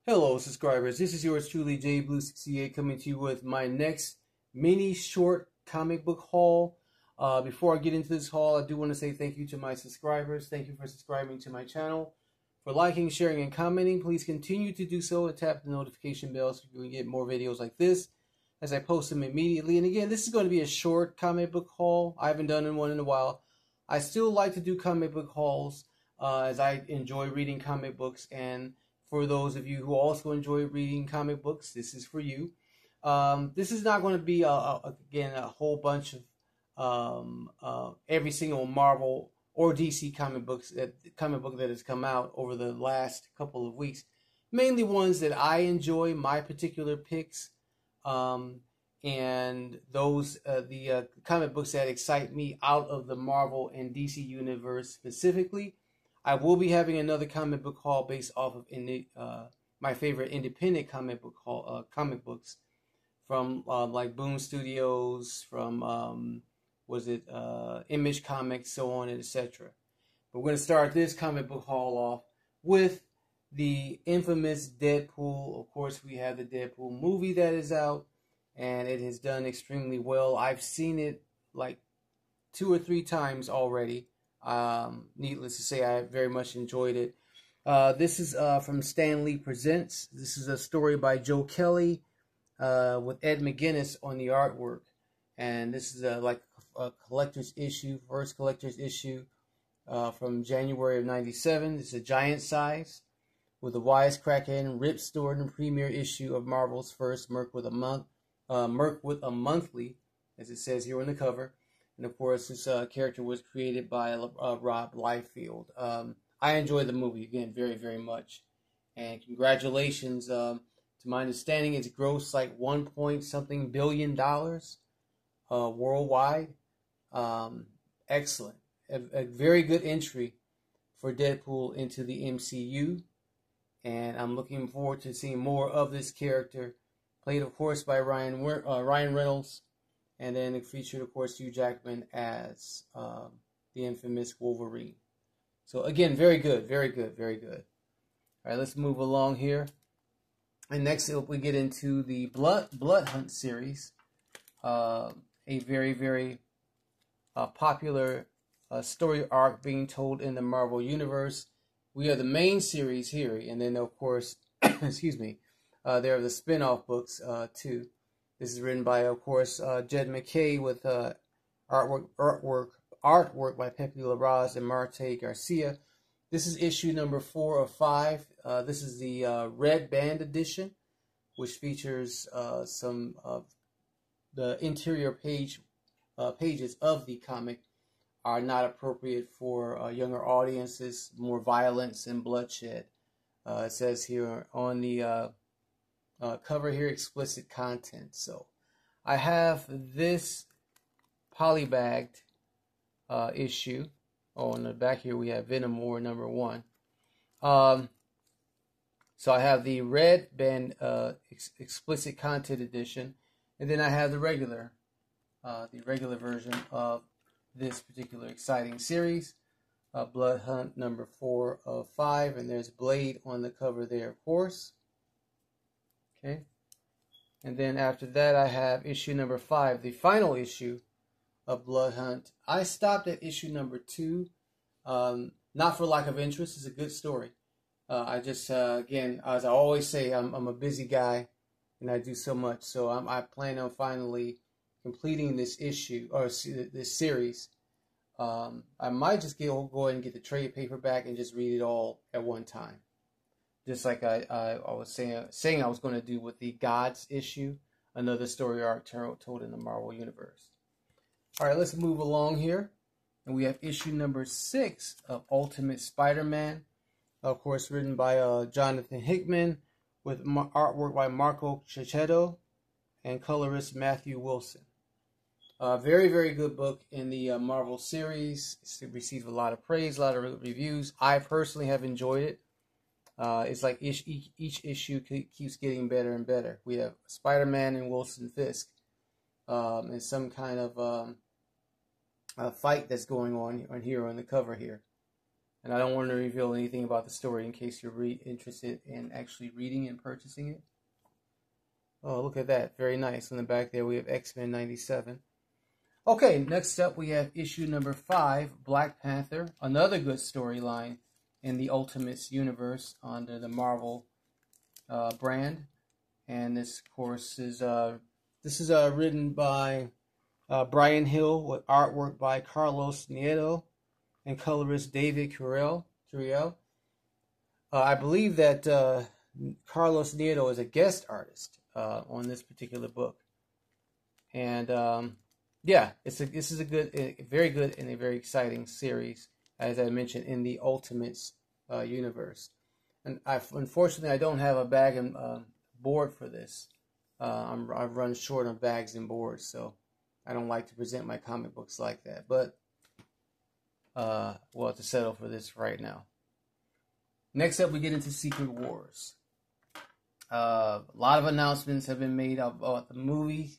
Hello subscribers, this is yours truly JBlue68 coming to you with my next mini short comic book haul. Before I get into this haul, I do want to say thank you to my subscribers. Thank you for subscribing to my channel, for liking, sharing, and commenting. Please continue to do so and tap the notification bell so you can get more videos like this as I post them immediately. And again, this is going to be a short comic book haul. I haven't done one in a while. I still like to do comic book hauls as I enjoy reading comic books, and for those of you who also enjoy reading comic books, this is for you. This is not going to be, again, a whole bunch of every single Marvel or DC comic book that has come out over the last couple of weeks. Mainly ones that I enjoy, my particular picks, and those the comic books that excite me out of the Marvel and DC universe specifically. I will be having another comic book haul based off of my favorite independent comic books from like Boom Studios, from Image Comics, so on and etc. But we're going to start this comic book haul off with the infamous Deadpool. Of course, we have the Deadpool movie that is out, and it has done extremely well. I've seen it like 2 or 3 times already. Needless to say, I very much enjoyed it. This is from Stan Lee Presents. This is a story by Joe Kelly with Ed McGuinness on the artwork. And this is like a collector's issue, first collector's issue from January of '97. It's a giant size with a wisecracking, rip-stored premiere issue of Marvel's first Merc with a Monthly, as it says here on the cover. And of course, this character was created by Rob Liefeld. I enjoyed the movie, again, very, very much. And congratulations. To my understanding, it's grossed like $1 billion worldwide. Excellent. A very good entry for Deadpool into the MCU. And I'm looking forward to seeing more of this character, played, of course, by Ryan Reynolds. And then it featured, of course, Hugh Jackman as the infamous Wolverine. So, again, very good, very good, very good. All right, let's move along here. And next up, we get into the Blood Hunt series. A very, very popular story arc being told in the Marvel Universe. We are the main series here. And then, of course, excuse me, there are the spin-off books, too. This is written by, of course, Jed MacKay with artwork by Pepe Larraz and Marte Garcia. This is issue number 4 of 5. This is the Red Band edition, which features some of the interior pages of the comic are not appropriate for younger audiences, more violence and bloodshed. It says here on the cover here, explicit content. So I have this polybagged issue. Oh, on the back here we have Venom War number 1. So I have the Red Band explicit content edition, and then I have the regular version of this particular exciting series, Blood Hunt number 4 of 5, and there's Blade on the cover there, of course. Okay, and then after that I have issue number 5, the final issue of Blood Hunt. I stopped at issue number 2, not for lack of interest. It's a good story. I just, again, as I always say, I'm a busy guy and I do so much. So I plan on finally completing this issue, or this series. I might just go ahead and get the trade paperback and just read it all at one time. Just like I was saying I was going to do with the Gods issue, another story arc told in the Marvel Universe. All right, let's move along here. And we have issue number 6 of Ultimate Spider-Man. Of course, written by Jonathan Hickman with artwork by Marco Checchetto and colorist Matthew Wilson. Very, very good book in the Marvel series. It's received a lot of praise, a lot of reviews. I personally have enjoyed it. It's like each issue keeps getting better and better. We have Spider-Man and Wilson Fisk, and some kind of fight that's going on here on the cover here. And I don't want to reveal anything about the story in case you're interested in actually reading and purchasing it. Oh, look at that. Very nice. On the back there, we have X-Men 97. Okay, next up we have issue number 5, Black Panther. Another good storyline in the Ultimates universe under the Marvel brand. And this, of course, is written by Brian Hill with artwork by Carlos Nieto and colorist David Curiel. I believe that Carlos Nieto is a guest artist on this particular book. And yeah, this is a very good and a very exciting series, as I mentioned, in the Ultimates universe. And unfortunately, I don't have a bag and board for this. I've run short on bags and boards, so I don't like to present my comic books like that. But we'll have to settle for this right now. Next up, we get into Secret Wars. A lot of announcements have been made about the movie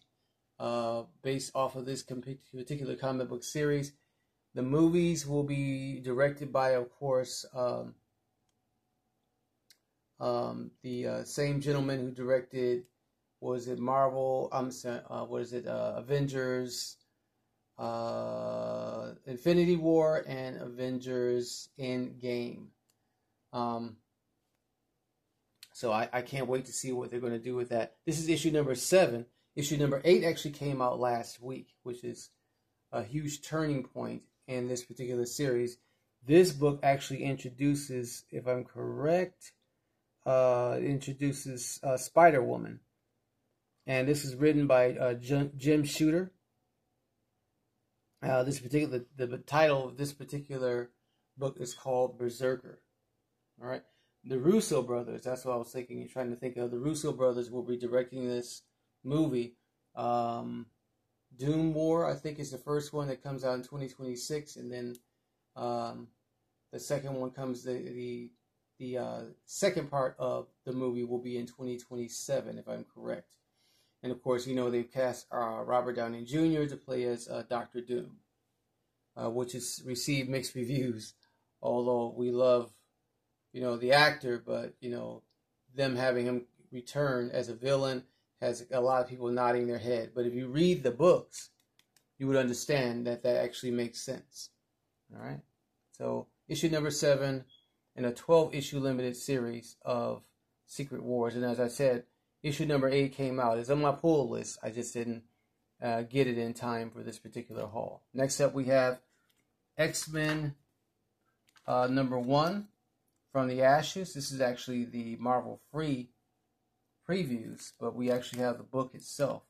based off of this particular comic book series. The movies will be directed by, of course, the same gentleman who directed, Avengers, Infinity War, and Avengers Endgame. So I can't wait to see what they're going to do with that. This is issue number 7. Issue number 8 actually came out last week, which is a huge turning point in this particular series. This book actually introduces, if I'm correct, Spider-Woman. And this is written by Jim Shooter. The title of this particular book is called Berserker. All right. The Russo brothers, that's what I was thinking. You're trying to think of. The Russo brothers will be directing this movie. Doom War, I think, is the first one that comes out in 2026, and then the second one comes. The second part of the movie will be in 2027, if I'm correct. And of course, they've cast Robert Downey Jr. to play as Dr. Doom, which has received mixed reviews. Although we love the actor, but them having him return as a villain has a lot of people nodding their head. But if you read the books, you would understand that actually makes sense. All right. So issue number 7 in a 12-issue limited series of Secret Wars. And as I said, issue number 8 came out. It's on my pull list. I just didn't get it in time for this particular haul. Next up, we have X-Men number 1. From the Ashes. This is actually the Marvel free previews, but we actually have the book itself.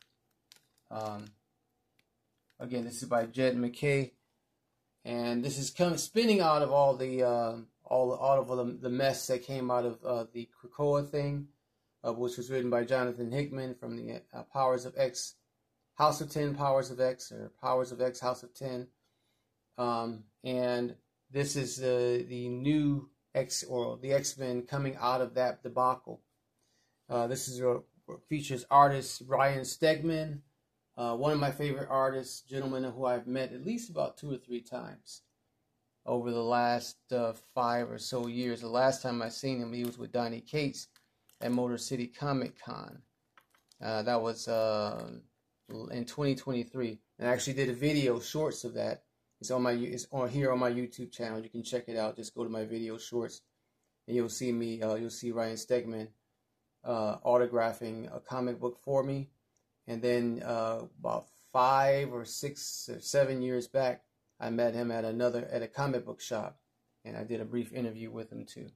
Again, this is by Jed McKay, and this is spinning out of all of the mess that came out of the Krakoa thing, which was written by Jonathan Hickman from the Powers of X, House of 10, Powers of X, or Powers of X, House of 10, and this is the new the X-Men coming out of that debacle. This features artist Ryan Stegman, one of my favorite artists, gentlemen who I've met at least about 2 or 3 times over the last 5 or so years. The last time I seen him, he was with Donnie Cates at Motor City Comic Con. That was in 2023, and I actually did a video shorts of that. It's here on my YouTube channel. You can check it out. Just go to my video shorts, and you'll see me. You'll see Ryan Stegman autographing a comic book for me. And then about 5 or 6 or 7 years back, I met him at a comic book shop, and I did a brief interview with him too.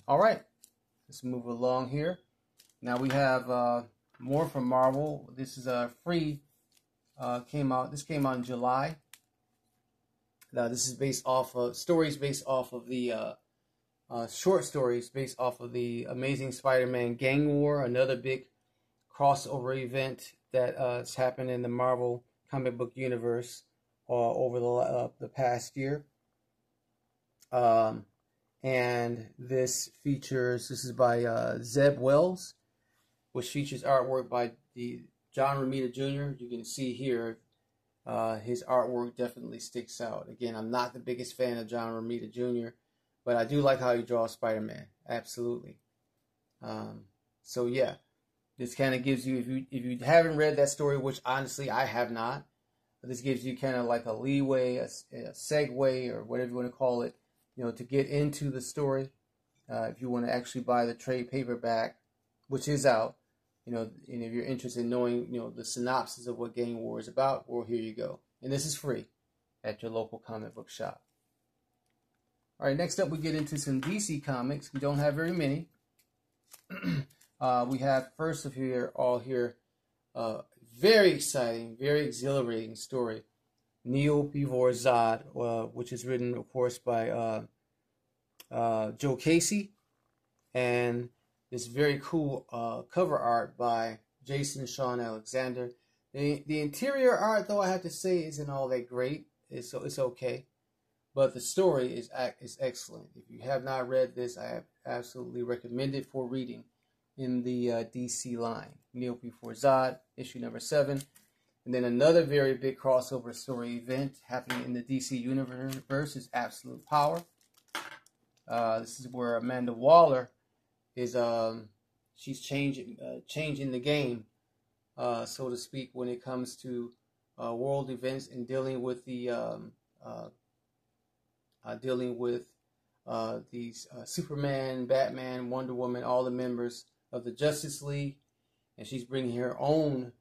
All right, let's move along here. Now we have more from Marvel. This is free. This came out in July. Now, this is based off of stories based off of the short stories based off of the Amazing Spider-Man Gang War, another big crossover event that has happened in the Marvel comic book universe over the past year. And this is by Zeb Wells, which features artwork by John Romita Jr. You can see here his artwork definitely sticks out. Again, I'm not the biggest fan of John Romita Jr., but I do like how he draws Spider-Man. Absolutely. So yeah, this kind of gives you, if you haven't read that story, which honestly I have not, this gives you kind of like a leeway, a segue, or whatever you want to call it, to get into the story. If you want to actually buy the trade paperback, which is out, and if you're interested in knowing, the synopsis of what Gang War is about, well, here you go. And this is free at your local comic book shop. All right, next up we get into some DC comics. We don't have very many. We have first of all here, very exciting, very exhilarating story, Neo before Zod, which is written, of course, by Joe Casey, and this very cool cover art by Jason Sean Alexander. The interior art, though, I have to say, isn't all that great. It's okay, but the story is excellent. If you have not read this, I have absolutely recommend it for reading in the DC line. Neo before Zod, issue number 7. And then another very big crossover story event happening in the DC universe is Absolute Power. This is where Amanda Waller is she's changing the game, so to speak, when it comes to world events and dealing with the these Superman, Batman, Wonder Woman, all the members of the Justice League, and she's bringing her own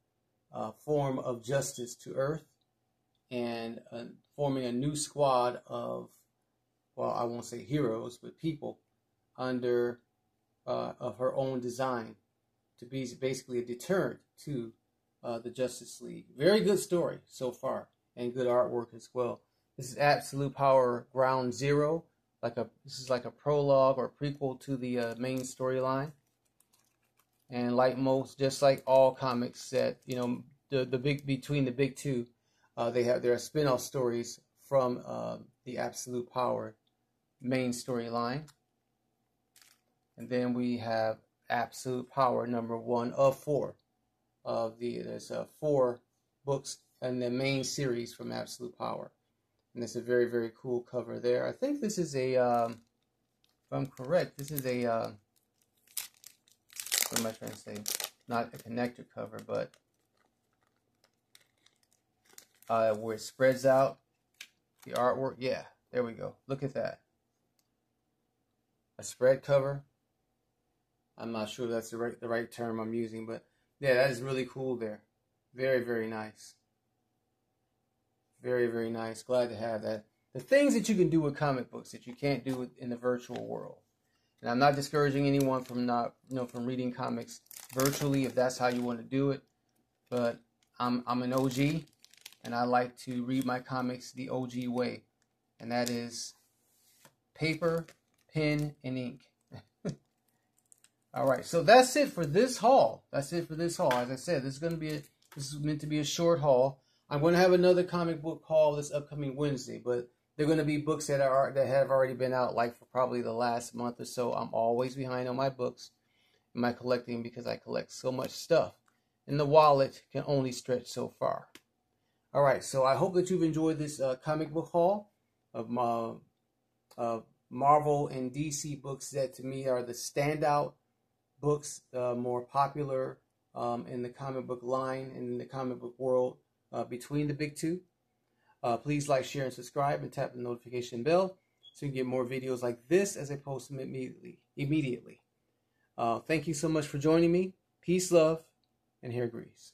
form of justice to Earth, and forming a new squad of, well, I won't say heroes, but people under of her own design to be basically a deterrent to the Justice League. Very good story so far, and good artwork as well. This is Absolute Power Ground Zero. This is like a prologue or prequel to the main storyline. And just like all comics that, between the big two, there are spin-off stories from the Absolute Power main storyline. And then we have Absolute Power number 1 of 4. There's 4 books in the main series from Absolute Power. And it's a very, very cool cover there. I think this is a, if I'm correct, this is a, what am I trying to say? Not a connector cover, but where it spreads out the artwork. Yeah, there we go. Look at that. A spread cover. I'm not sure if that's the right term I'm using, but yeah, that is really cool there. Very, very nice. Very, very nice. Glad to have that. The things that you can do with comic books that you can't do in the virtual world. And I'm not discouraging anyone from from reading comics virtually if that's how you want to do it. But I'm an OG, and I like to read my comics the OG way, and that is paper, pen, and ink. All right, so that's it for this haul. As I said, this is meant to be a short haul. I'm going to have another comic book haul this upcoming Wednesday, but they're going to be books that have already been out, like for probably the last month or so. I'm always behind on my books and my collecting because I collect so much stuff, and the wallet can only stretch so far. All right, so I hope that you've enjoyed this comic book haul of Marvel and DC books that to me are the standout books, more popular in the comic book line and in the comic book world between the big two. Please like, share, and subscribe, and tap the notification bell so you can get more videos like this as I post them immediately. Thank you so much for joining me. Peace, love, and hair grease.